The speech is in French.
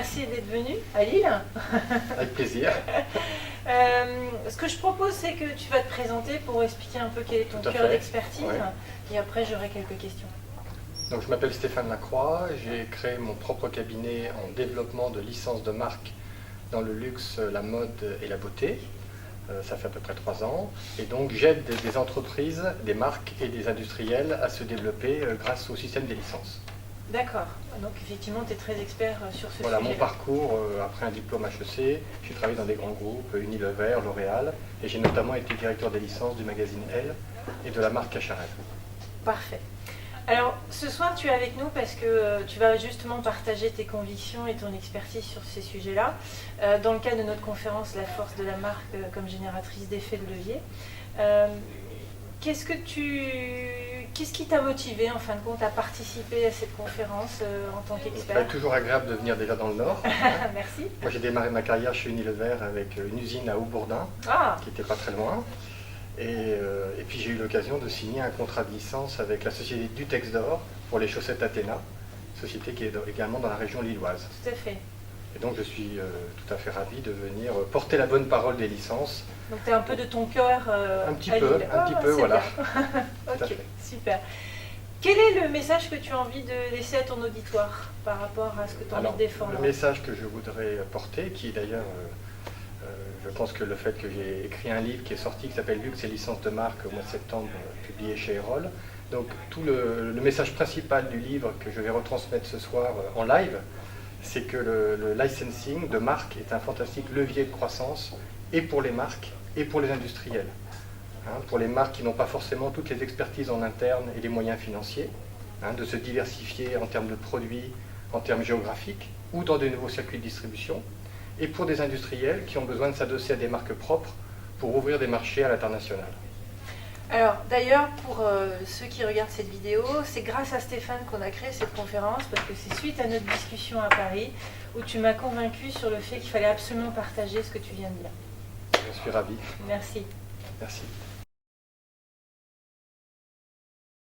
merci d'être venu à Lille. Avec plaisir. Ce que je propose, c'est que tu vas te présenter pour expliquer un peu quel est ton cœur d'expertise. Ouais. Et après, j'aurai quelques questions. Donc, je m'appelle Stéphane Lacroix. J'ai créé mon propre cabinet en développement de licences de marque dans le luxe, la mode et la beauté. Ça fait à peu près 3 ans. Et donc, j'aide des entreprises, des marques et des industriels à se développer grâce au système des licences. D'accord. Donc, effectivement, tu es très expert sur ce sujet. Voilà, mon parcours, après un diplôme HEC, j'ai travaillé dans des grands groupes, Unilever, L'Oréal, et j'ai notamment été directeur des licences du magazine Elle et de la marque Cacharel. Parfait. Alors, ce soir, tu es avec nous parce que tu vas justement partager tes convictions et ton expertise sur ces sujets-là. Dans le cadre de notre conférence, la force de la marque comme génératrice d'effets de levier. Qu'est-ce qui t'a motivé, en fin de compte, à participer à cette conférence en tant qu'expert? C'est toujours agréable de venir déjà dans le Nord. Merci. Moi, j'ai démarré ma carrière chez Unilever avec une usine à Haubourdin, qui n'était pas très loin. Et puis j'ai eu l'occasion de signer un contrat de licence avec la société Dutex d'Or pour les chaussettes Athéna, société qui est également dans la région lilloise. Tout à fait. Et donc je suis tout à fait ravi de venir porter la bonne parole des licences. Donc tu es un peu de ton cœur un petit peu, voilà. Ok, super. Quel est le message que tu as envie de laisser à ton auditoire par rapport à ce que tu as envie de défendre? Le message que je voudrais porter, qui d'ailleurs... je pense que le fait que j'ai écrit un livre qui est sorti, qui s'appelle Luxe et licences de marque au mois de septembre, publié chez Erol. Donc tout le message principal du livre que je vais retransmettre ce soir en live, c'est que le licensing de marque est un fantastique levier de croissance et pour les marques et pour les industriels. Pour les marques qui n'ont pas forcément toutes les expertises en interne et les moyens financiers, de se diversifier en termes de produits, en termes géographiques ou dans de nouveaux circuits de distribution. Et pour des industriels qui ont besoin de s'adosser à des marques propres pour ouvrir des marchés à l'international. Alors d'ailleurs, pour ceux qui regardent cette vidéo, c'est grâce à Stéphane qu'on a créé cette conférence, parce que c'est suite à notre discussion à Paris, où tu m'as convaincu sur le fait qu'il fallait absolument partager ce que tu viens de dire. Je suis ravi. Merci. Merci.